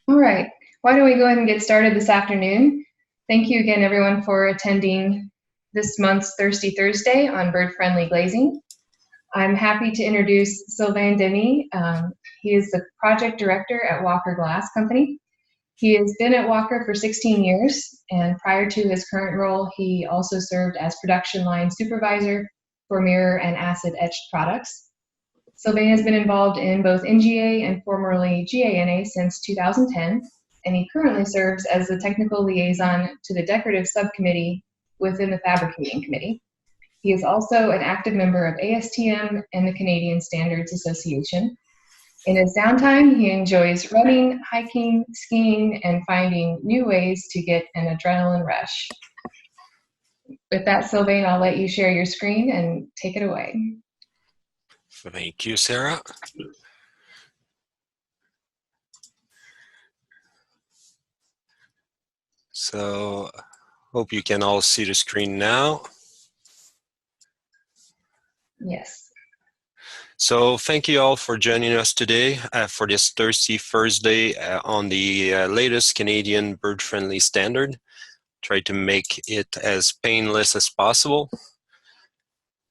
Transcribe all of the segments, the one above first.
All right, why don't we go ahead and get started this afternoon? Thank you again, everyone, for attending this month's Thirsty Thursday on bird-friendly glazing. I'm happy to introduce Sylvain Denis. He is the project director at Walker Glass Company. He has been at Walker for 16 years, and prior to his current role, he also served as production line supervisor for mirror and acid etched products. Sylvain has been involved in both NGA and formerly GANA since 2010, and he currently serves as the technical liaison to the decorative subcommittee within the fabricating committee. He is also an active member of ASTM and the Canadian Standards Association. In his downtime, he enjoys running, hiking, skiing, and finding new ways to get an adrenaline rush. With that, Sylvain, I'll let you share your screen and take it away. Thank you, Sarah. So, hope you can all see the screen now. Yes. So thank you all for joining us today for this Thirsty Thursday on the latest Canadian bird-friendly standard. Try to make it as painless as possible.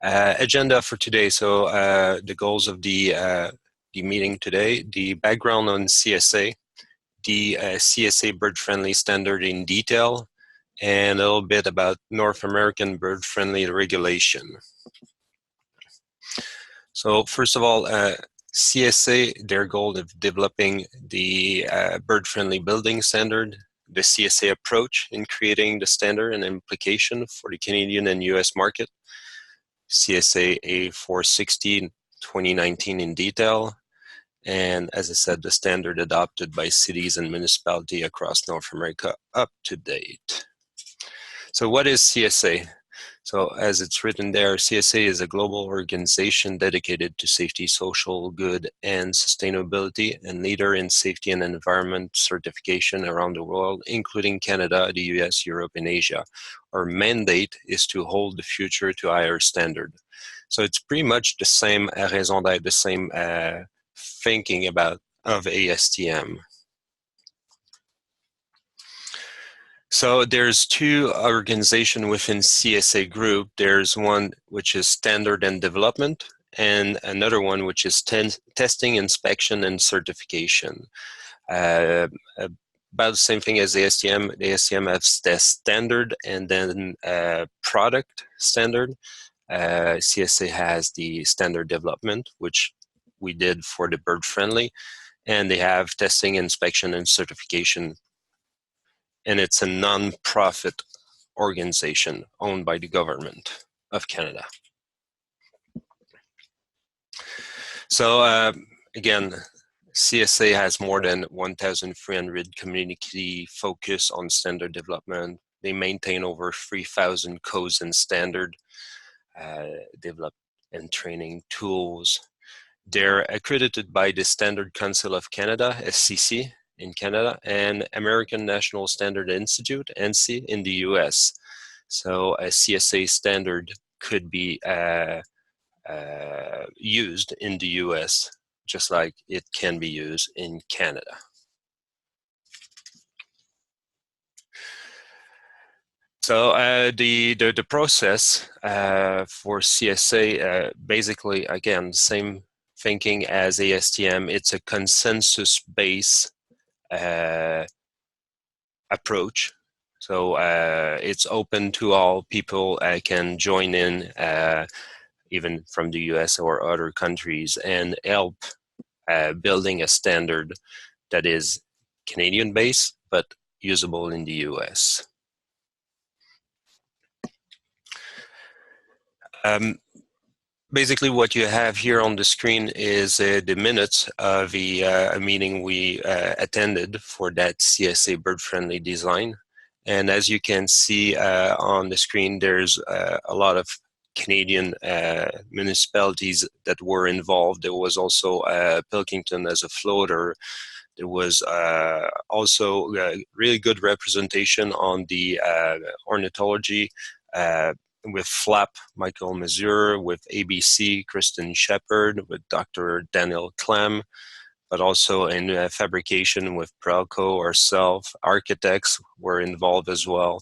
Agenda for today. So the goals of the meeting today, the background on CSA, the CSA bird-friendly standard in detail, and a little bit about North American bird-friendly regulation. So first of all, CSA, their goal of developing the bird-friendly building standard, the CSA approach in creating the standard and implication for the Canadian and US market, CSA A460 2019 in detail, and as I said, the standard adopted by cities and municipalities across North America up to date. So what is CSA? So as it's written there, CSA is a global organization dedicated to safety, social good, and sustainability, and leader in safety and environment certification around the world, including Canada, the US, Europe, and Asia. Our mandate is to hold the future to a higher standard. So it's pretty much the same raison d'être, the same thinking of ASTM. So there's two organizations within CSA group. There's one which is standard and development, and another one which is testing, inspection, and certification. About the same thing as ASTM. The ASTM has the standard and then product standard. CSA has the standard development, which we did for the bird friendly, and they have testing, inspection, and certification. And it's a non-profit organization owned by the government of Canada. So again, CSA has more than 1,300 community focus on standard development. They maintain over 3,000 codes and standard, develop and training tools. They're accredited by the Standard Council of Canada, SCC, in Canada, and American National Standard Institute, ANSI, in the US. So a CSA standard could be used in the US, just like it can be used in Canada. So the process for CSA, basically, again, same thinking as ASTM. It's a consensus-based approach. So it's open to all. People can join in, even from the US or other countries, and help building a standard that is Canadian-based but usable in the US. Basically, what you have here on the screen is the minutes of a meeting we attended for that CSA bird-friendly design. And as you can see on the screen, there's a lot of Canadian municipalities that were involved. There was also Pilkington as a floater. There was also really good representation on the ornithology, with FLAP, Michael Mazur, with ABC, Kristen Shepard, with Dr. Daniel Clem, but also in fabrication with Prelco, ourselves. Architects were involved as well,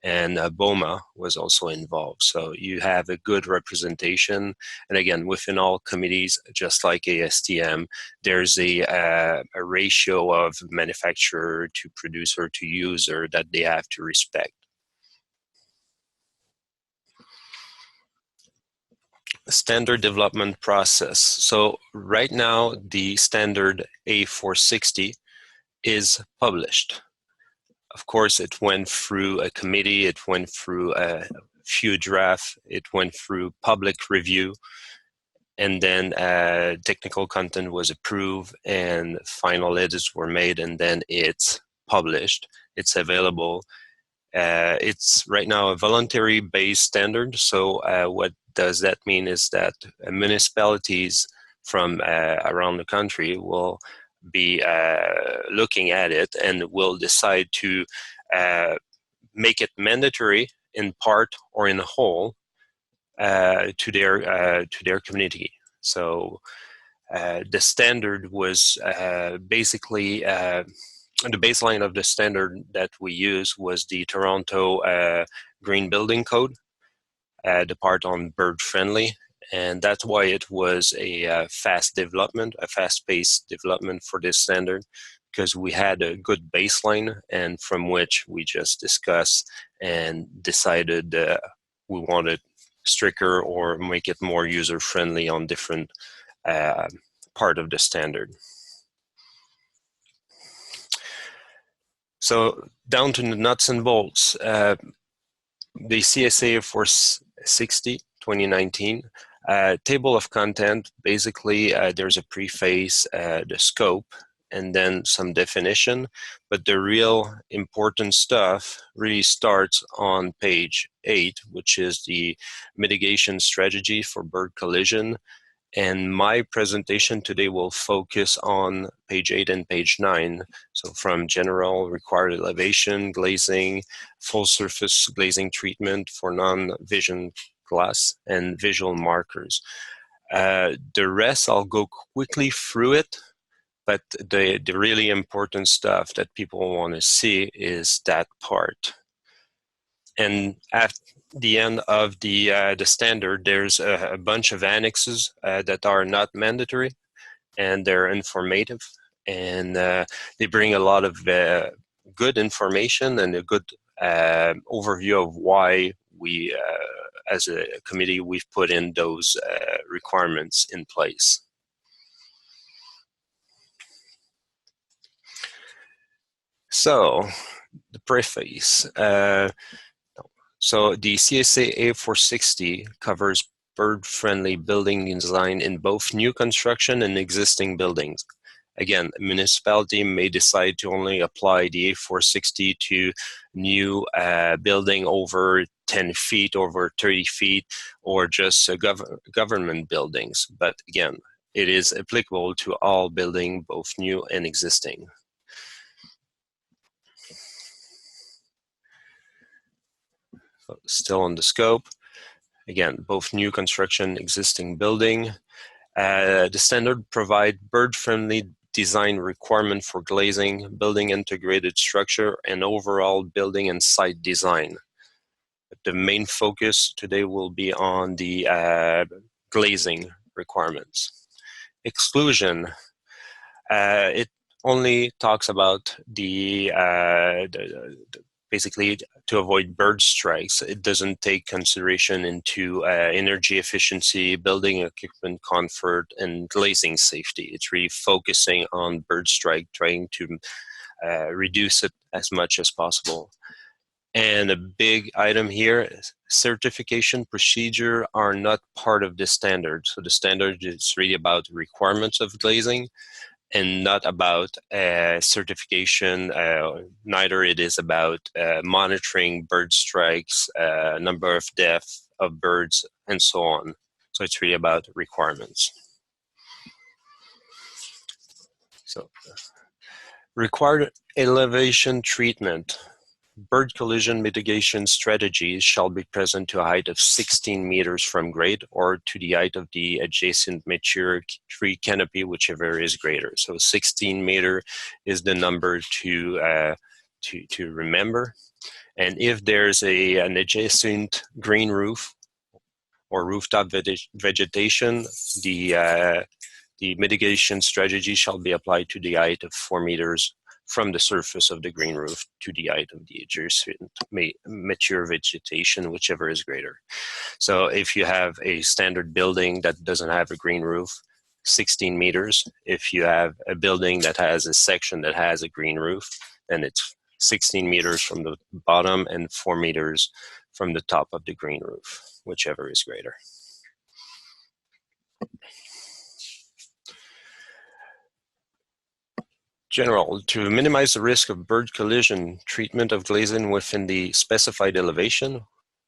and BOMA was also involved. So you have a good representation. And again, within all committees, just like ASTM, there's a ratio of manufacturer to producer to user that they have to respect. Standard development process. So right now, the standard A460 is published. Of course, it went through a committee, it went through a few drafts, it went through public review, and then technical content was approved and final edits were made, and then it's published. It's available. It's right now a voluntary based standard. So what does that mean is that municipalities from around the country will be looking at it and will decide to make it mandatory in part or in whole to their community. So the standard was basically the baseline of the standard that we use was the Toronto Green Building Code, the part on bird friendly, and that's why it was a fast development, a fast-paced development for this standard, because we had a good baseline and from which we just discussed and decided we wanted stricter or make it more user-friendly on different part of the standard. So down to the nuts and bolts, the CSA 460 2019 table of content. Basically, there's a preface, the scope, and then some definition. But the real important stuff really starts on page 8, which is the mitigation strategy for bird collision. And my presentation today will focus on page 8 and page 9. So from general required elevation, glazing, full surface glazing treatment for non-vision glass, and visual markers. The rest, I'll go quickly through it, but the really important stuff that people want to see is that part. And at the end of the standard, there's a bunch of annexes that are not mandatory, and they're informative, and they bring a lot of good information and a good overview of why we, as a committee, we've put in those requirements in place. So, the preface. So the CSA A460 covers bird-friendly building design in both new construction and existing buildings. Again, a municipality may decide to only apply the A460 to new building over 10 feet, over 30 feet, or just government buildings. But again, it is applicable to all building, both new and existing. Still on the scope, again, both new construction, existing building. The standard provide bird-friendly design requirement for glazing, building integrated structure, and overall building and site design. The main focus today will be on the glazing requirements. Exclusion, it only talks about the basically to avoid bird strikes. It doesn't take consideration into energy efficiency, building equipment comfort, and glazing safety. It's really focusing on bird strike, trying to reduce it as much as possible. And a big item here is certification procedure are not part of the standard. So the standard is really about requirements of glazing and not about certification. Neither it is about monitoring bird strikes, number of deaths of birds, and so on. So it's really about requirements. So required elevation treatment. bird collision mitigation strategies shall be present to a height of 16 meters from grade or to the height of the adjacent mature tree canopy, whichever is greater. So 16 meter is the number to remember. And if there's an adjacent green roof or rooftop vegetation, the mitigation strategy shall be applied to the height of 4 meters from the surface of the green roof to the height of the adjacent mature vegetation, whichever is greater. So if you have a standard building that doesn't have a green roof, 16 meters. If you have a building that has a section that has a green roof, then it's 16 meters from the bottom and 4 meters from the top of the green roof, whichever is greater. General, to minimize the risk of bird collision, treatment of glazing within the specified elevation,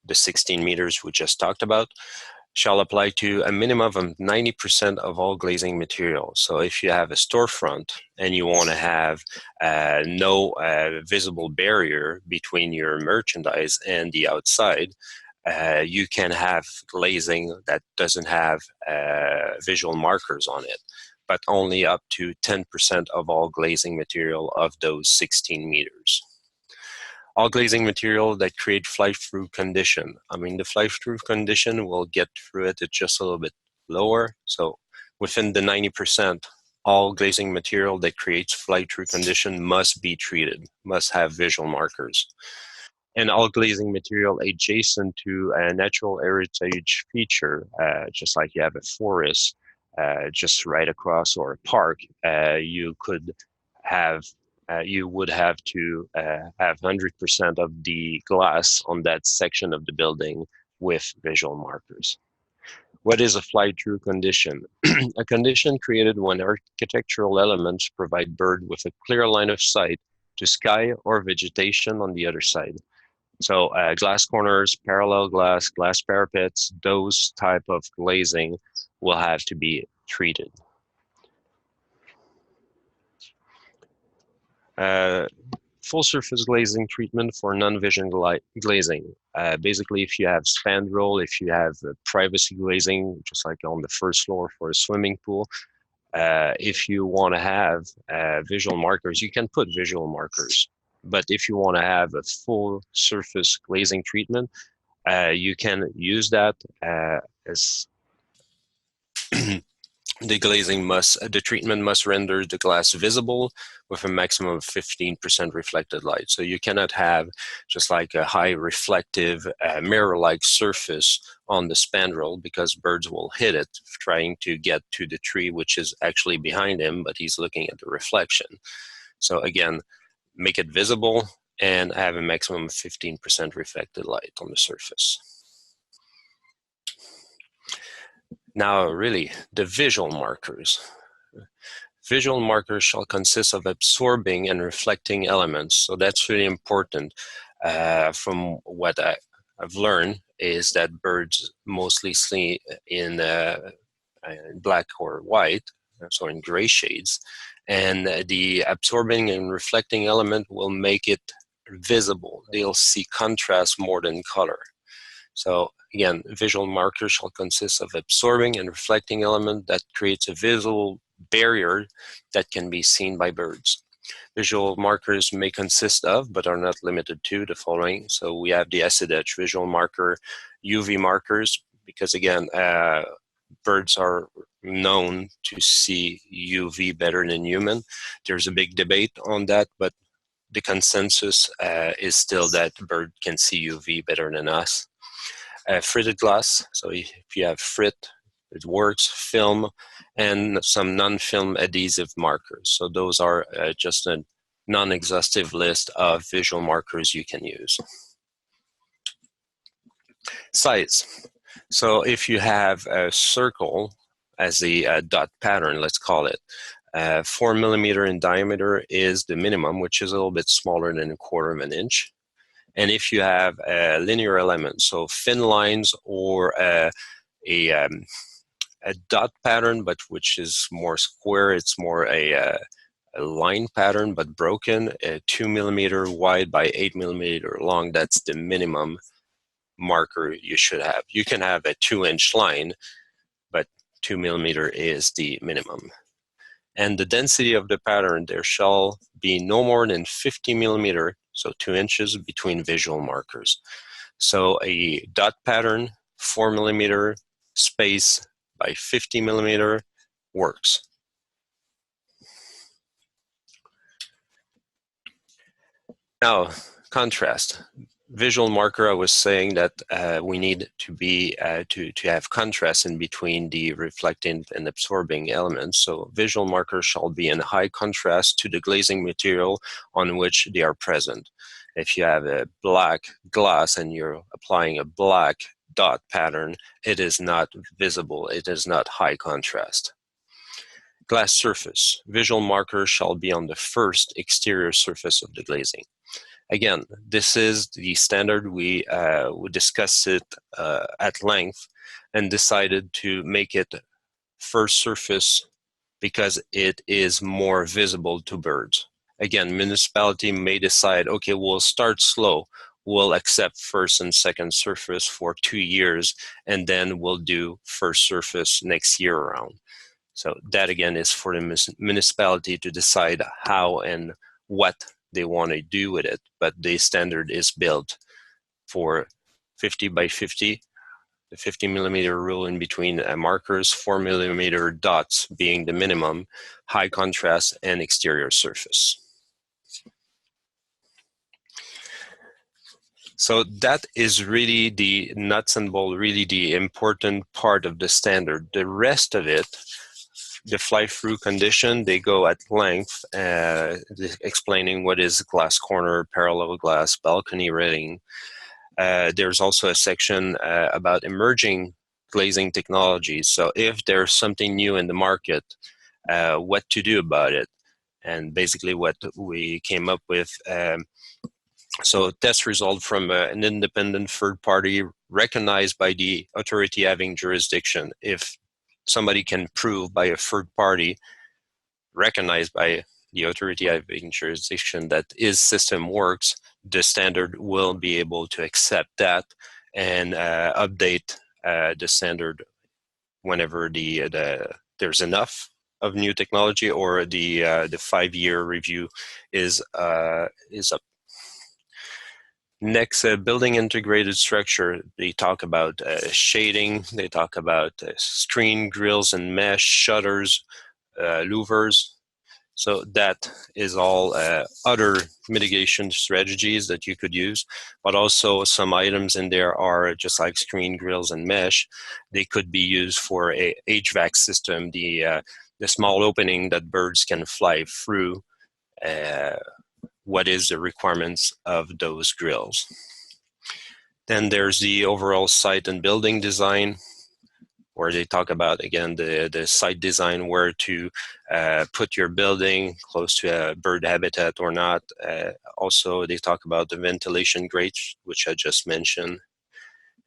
the 16 meters we just talked about, shall apply to a minimum of 90% of all glazing material. So if you have a storefront and you want to have no visible barrier between your merchandise and the outside, you can have glazing that doesn't have visual markers on it, but only up to 10% of all glazing material of those 16 meters. All glazing material that create fly-through condition. I mean, the fly-through condition, we'll get through it, it's just a little bit lower. So within the 90%, all glazing material that creates fly-through condition must be treated, must have visual markers. And all glazing material adjacent to a natural heritage feature, just like you have a forest just right across or a park, you could have you would have to have 100% of the glass on that section of the building with visual markers. What is a fly-through condition? A condition created when architectural elements provide bird with a clear line of sight to sky or vegetation on the other side. So glass corners, parallel glass, glass parapets, those type of glazing will have to be treated. Full surface glazing treatment for non-vision glazing. Basically, if you have spandrel, if you have privacy glazing, just like on the first floor for a swimming pool, if you want to have visual markers, you can put visual markers. But if you want to have a full surface glazing treatment, you can use that as the treatment must render the glass visible with a maximum of 15% reflected light. So you cannot have just like a high reflective mirror-like surface on the spandrel, because birds will hit it trying to get to the tree, which is actually behind him, but he's looking at the reflection. So again, make it visible and have a maximum of 15% reflected light on the surface. Now, really, the visual markers. Visual markers shall consist of absorbing and reflecting elements. So that's really important. From what I've learned is that birds mostly see in black or white, so in gray shades. And the absorbing and reflecting element will make it visible. They'll see contrast more than color. So again, visual markers shall consist of absorbing and reflecting element that creates a visual barrier that can be seen by birds. Visual markers may consist of, but are not limited to, the following. So we have the acid etch visual marker, UV markers, because again, birds are known to see UV better than human. There's a big debate on that, but the consensus is still that bird can see UV better than us. Fritted glass, so if you have frit, it works, film, and some non-film adhesive markers. So those are just a non-exhaustive list of visual markers you can use. Size. So if you have a circle as a dot pattern, let's call it, 4 millimeter in diameter is the minimum, which is a little bit smaller than 1/4 of an inch. And if you have a linear element, so thin lines or a dot pattern, but which is more square, it's more a a line pattern but broken, 2 millimeter wide by 8 millimeter long. That's the minimum marker you should have. You can have a 2-inch line, but 2 millimeter is the minimum. And the density of the pattern, there shall be no more than 50 millimeter, so 2 inches between visual markers. So a dot pattern, 4 millimeter space by 50 millimeter works. Now, contrast. Visual marker, I was saying that we need to be to have contrast in between the reflecting and absorbing elements. So visual markers shall be in high contrast to the glazing material on which they are present. If you have a black glass and you're applying a black dot pattern, it is not visible. It is not high contrast. Glass surface. Visual markers shall be on the first exterior surface of the glazing. Again, this is the standard. We discussed it at length and decided to make it first surface because it is more visible to birds. Again, municipality may decide, okay, we'll start slow. We'll accept first and second surface for 2 years, and then we'll do first surface next year around. So that, again, is for the municipality to decide how and what they want to do with it, but the standard is built for 50 by 50, the 50 millimeter rule in between markers, 4 millimeter dots being the minimum, high contrast, and exterior surface. So that is really the nuts and bolts, really the important part of the standard. The rest of it, the fly-through condition, they go at length explaining what is glass corner, parallel glass, balcony rating. There's also a section about emerging glazing technologies. So if there's something new in the market, what to do about it. And basically what we came up with, so test result from an independent third party recognized by the authority having jurisdiction. If somebody can prove by a third party recognized by the authority having jurisdiction that his system works, the standard will be able to accept that and update the standard whenever there's enough of new technology or the 5-year review is up. Next, building integrated structure. They talk about shading. They talk about screen, grills, and mesh, shutters, louvers. So that is all other mitigation strategies that you could use, but also some items in there are just like screen, grills, and mesh. They could be used for a HVAC system, the small opening that birds can fly through. What is the requirements of those grills? Then there's the overall site and building design, where they talk about, again, the site design, where to put your building close to a bird habitat or not. Also, they talk about the ventilation grates, which I just mentioned.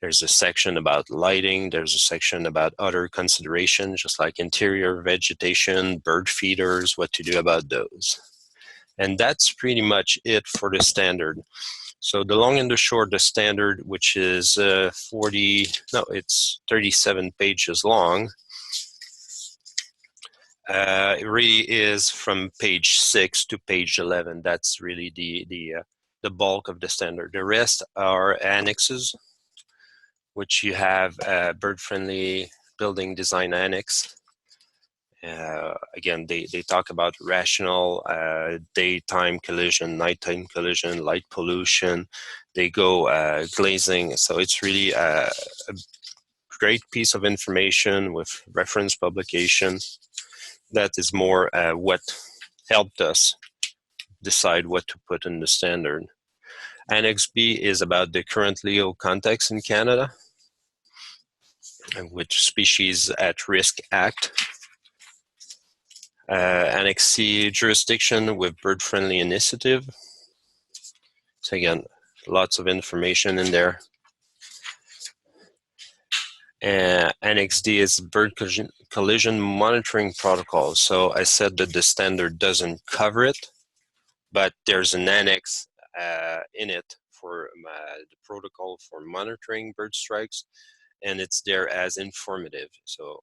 There's a section about lighting. There's a section about other considerations, just like interior vegetation, bird feeders, what to do about those. And that's pretty much it for the standard. So the long and the short, the standard, which is it's 37 pages long, it really is from page 6 to page 11. That's really the bulk of the standard. The rest are annexes, which you have bird-friendly building design annex. Again, they talk about rational daytime collision, nighttime collision, light pollution. They go glazing. So it's really a great piece of information with reference publication. That is more what helped us decide what to put in the standard. Annex B is about the current legal context in Canada, and which Species at Risk Act. Annex C, jurisdiction with bird-friendly initiative. So again, lots of information in there. Annex D is bird collision monitoring protocol. So I said that the standard doesn't cover it, but there's an annex in it for the protocol for monitoring bird strikes, and it's there as informative. So,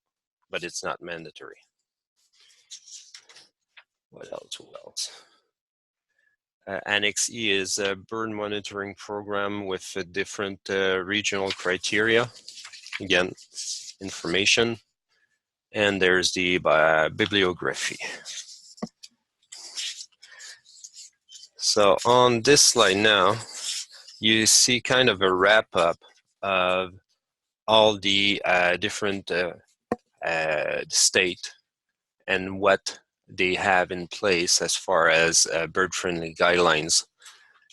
but it's not mandatory. What else? What else? Annex E is a bird monitoring program with different regional criteria. Again, information. And there's the bibliography. So on this slide now, you see kind of a wrap up of all the different state and what they have in place as far as bird-friendly guidelines.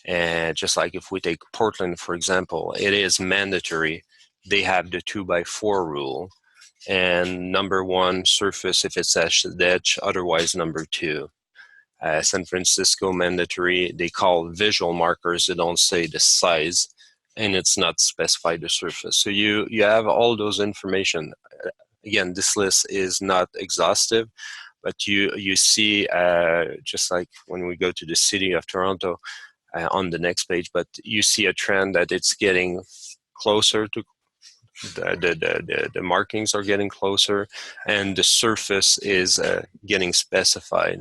And just like if we take Portland, for example, it is mandatory. They have the 2x4 rule, and number one surface if it's edge, otherwise number two. San Francisco mandatory, they call visual markers, they don't say the size, and it's not specified the surface. So you have all those information. Again, this list is not exhaustive, but you see, just like when we go to the city of Toronto on the next page, but you see a trend that it's getting closer to the markings are getting closer, and the surface is getting specified.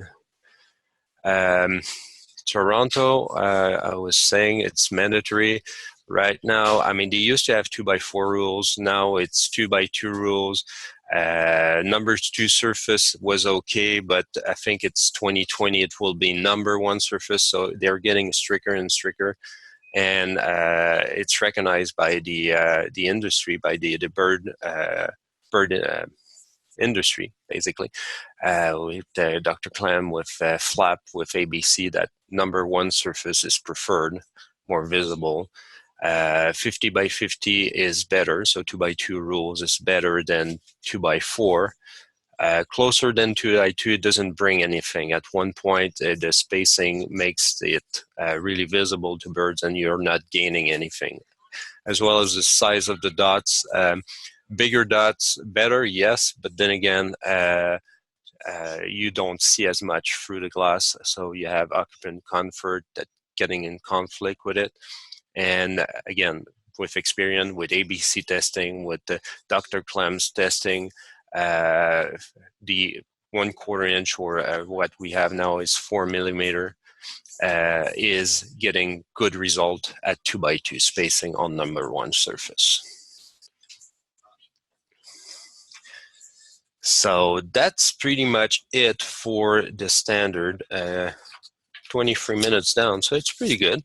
Toronto, I was saying it's mandatory right now. I mean, they used to have 2x4 rules. Now it's 2x2 rules. Number two surface was okay, but I think it's 2020. It will be number one surface. So they're getting stricter and stricter. And it's recognized by the industry, by the bird industry, basically, with Dr. Clem, with Flap, with ABC, that number one surface is preferred, more visible. 50 by 50 is better, so 2x2 rules is better than 2x4. Closer than 2x2, it doesn't bring anything. At one point, the spacing makes it really visible to birds, and you're not gaining anything. As well as the size of the dots. Bigger dots, better, yes, but then again, you don't see as much through the glass, so you have occupant comfort that getting in conflict with it. And again, with experience, with ABC testing, with the Dr. Clem's testing, the 1/4 inch or what we have now is 4 millimeter, is getting good result at 2x2 spacing on number one surface. So that's pretty much it for the standard. 23 minutes down, so it's pretty good.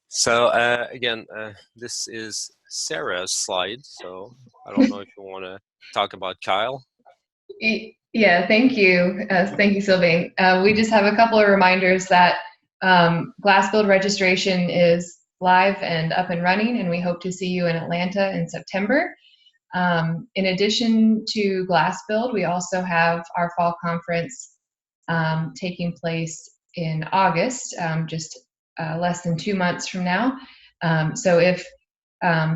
So again, this is Sarah's slide, so I don't know if you want to talk about Kyle. Yeah, thank you. Thank you, Sylvain. We just have a couple of reminders that Glass Build registration is live and up and running, and we hope to see you in Atlanta in September. In addition to Glass Build, we also have our fall conference taking place in August, just less than 2 months from now. So if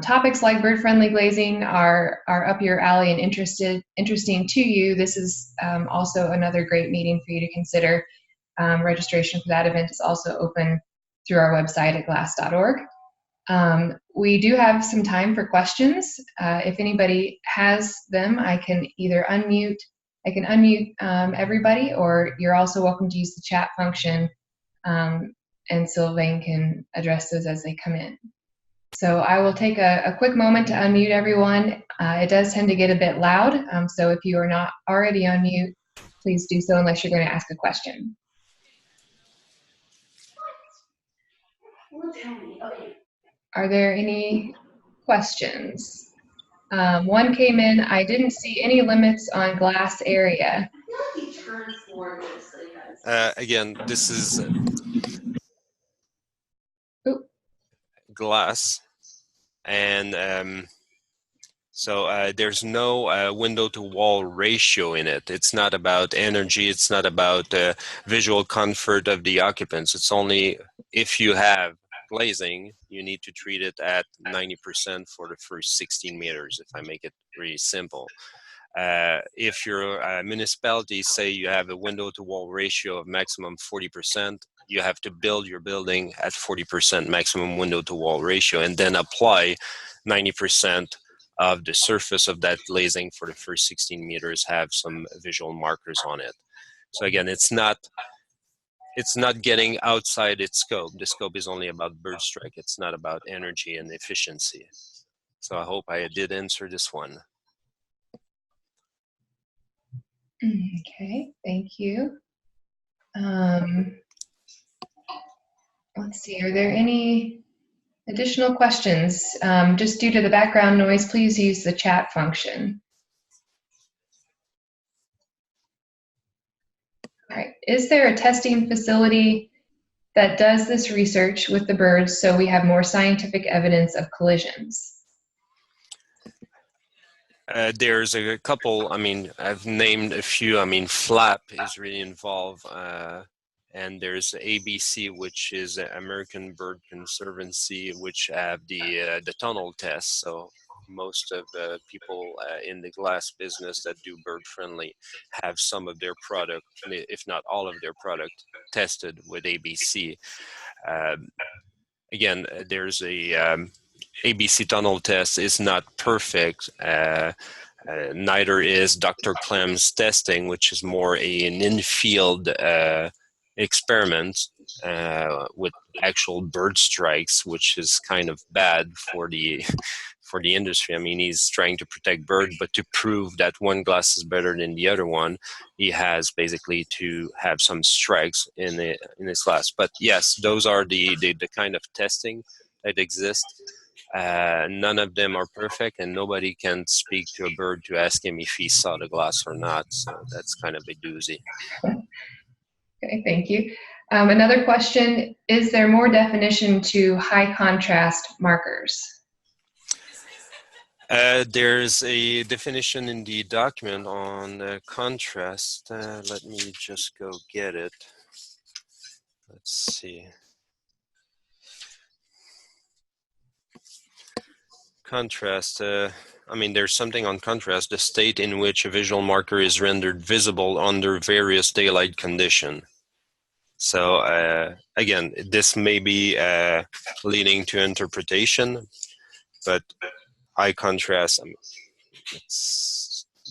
topics like bird-friendly glazing are up your alley and interesting to you, this is also another great meeting for you to consider. Registration for that event is also open through our website at glass.org. We do have some time for questions. If anybody has them, I can either unmute everybody, or you're also welcome to use the chat function, and Sylvain can address those as they come in. So I will take a quick moment to unmute everyone. It does tend to get a bit loud, so if you are not already on mute, please do so unless you're going to ask a question. Are there any questions? One came in, I didn't see any limits on glass area. Again, this is glass, and so there's no window to wall ratio in it. It's not about energy, it's not about visual comfort of the occupants. It's only if you have glazing, you need to treat it at 90% for the first 16 meters, if I make it really simple. If your municipality say you have a window to wall ratio of maximum 40%, you have to build your building at 40% maximum window to wall ratio and then apply 90% of the surface of that glazing for the first 16 meters, have some visual markers on it. So again, it's not getting outside its scope. The scope is only about bird strike. It's not about energy and efficiency. So I hope I did answer this one. Okay, thank you. Let's see, are there any additional questions? Just due to the background noise, please use the chat function. All right, is there a testing facility that does this research with the birds so we have more scientific evidence of collisions? There's a couple, I mean, I've named a few. I mean, FLAP is really involved, and there's ABC, which is American Bird Conservancy, which have the tunnel test. So most of the people in the glass business that do bird friendly have some of their product, if not all of their product, tested with ABC. Again, there's a ABC tunnel test is not perfect. Neither is Dr. Clem's testing, which is more an in-field experiment with actual bird strikes, which is kind of bad for the industry. I mean, he's trying to protect birds, but to prove that one glass is better than the other one, he has basically to have some strikes in his glass. But yes, those are the kind of testing that exist. None of them are perfect, and nobody can speak to a bird to ask him if he saw the glass or not. So that's kind of a doozy. Okay, thank you. Another question, is there more definition to high contrast markers? There's a definition in the document on contrast. Let me just go get it. Let's see. Contrast. I mean, there's something on contrast, the state in which a visual marker is rendered visible under various daylight conditions. So again, this may be leading to interpretation, but high contrast, I mean,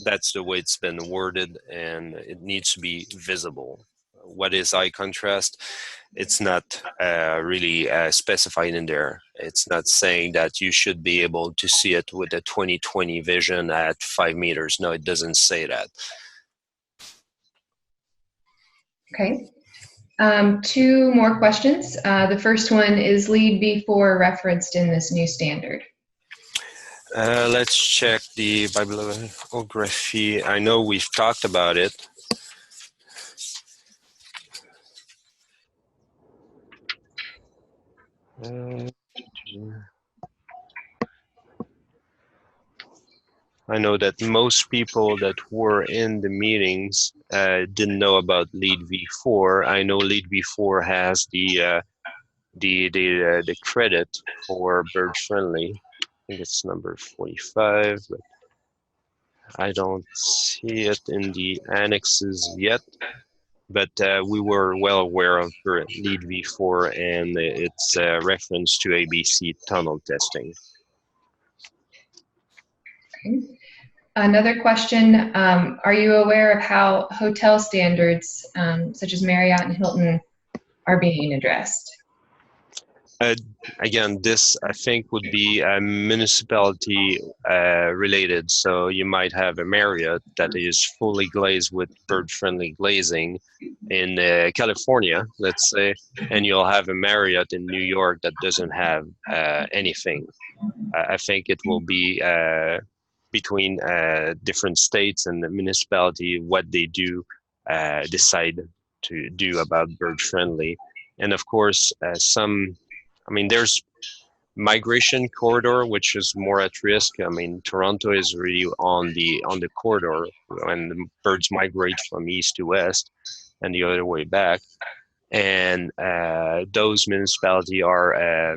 that's the way it's been worded, and it needs to be visible. What is high contrast? It's not really specified in there. It's not saying that you should be able to see it with a 20/20 vision at 5 meters. No, it doesn't say that. Okay. Two more questions. The first one, is LEED V4 referenced in this new standard? Let's check the bibliography. I know we've talked about it. I know that most people that were in the meetings didn't know about LEED V4. I know LEED V4 has the credit for bird friendly. I think it's number 45, but I don't see it in the annexes yet. But we were well aware of LEED V4 and its reference to ABC tunnel testing. Okay. Another question, are you aware of how hotel standards, such as Marriott and Hilton, are being addressed? Again, this I think would be municipality related. So you might have a Marriott that is fully glazed with bird-friendly glazing in California, let's say, and you'll have a Marriott in New York that doesn't have anything. I think it will be between different states and the municipality what they do decide to do about bird-friendly. And of course, I mean, there's migration corridor, which is more at risk. I mean, Toronto is really on the corridor when the birds migrate from east to west and the other way back. And those municipalities are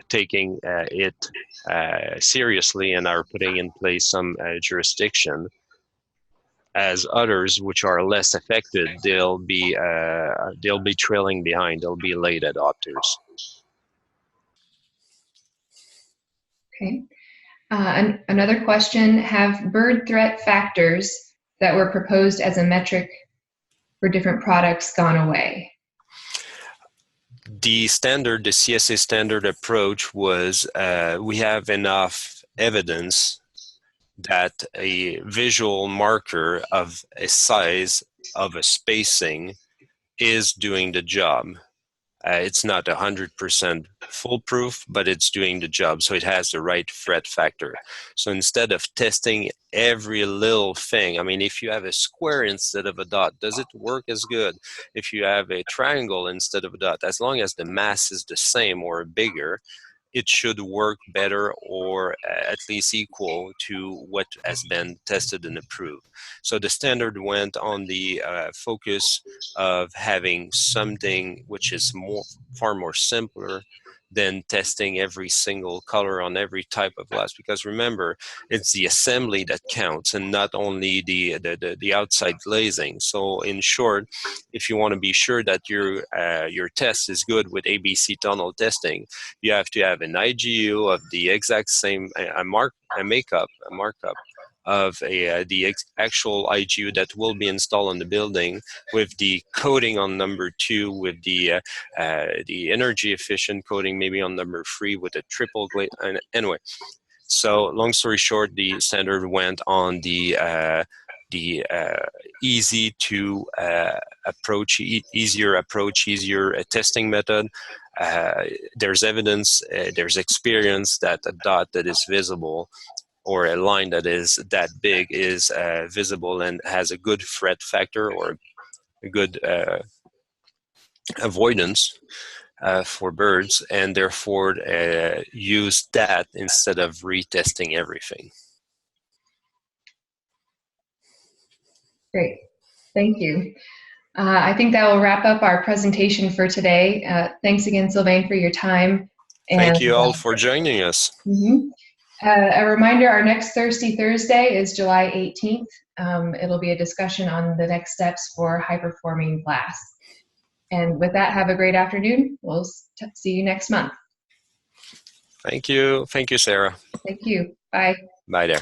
taking it seriously and are putting in place some jurisdiction. as others which are less affected, they'll be trailing behind. They'll be late adopters. Okay. Another question, have bird threat factors that were proposed as a metric for different products gone away? The CSA standard approach was, we have enough evidence that a visual marker of a size of a spacing is doing the job. It's not 100% foolproof, but it's doing the job, so it has the right threat factor. So instead of testing every little thing, I mean, if you have a square instead of a dot, does it work as good? If you have a triangle instead of a dot, as long as the mass is the same or bigger, it should work better or at least equal to what has been tested and approved. So the standard went on the focus of having something which is far more simpler than testing every single color on every type of glass, because remember, it's the assembly that counts and not only the outside glazing. So in short, if you want to be sure that your test is good with ABC tunnel testing, you have to have an IGU of the exact same, a markup of the actual IGU that will be installed on the building, with the coating on number 2, with the energy efficient coating maybe on number 3, with a triple glaze. Anyway, so long story short, the standard went on the easy to approach, easier testing method. There's evidence, there's experience that a dot that is visible or a line that is that big is visible and has a good threat factor or a good avoidance for birds, and therefore use that instead of retesting everything. Great, thank you. I think that will wrap up our presentation for today. Thanks again, Sylvain, for your time. Thank you all for joining us. A reminder, our next Thursday is July 18th. It'll be a discussion on the next steps for high-performing glass. And with that, have a great afternoon. We'll see you next month. Thank you. Thank you, Sarah. Thank you. Bye. Bye there.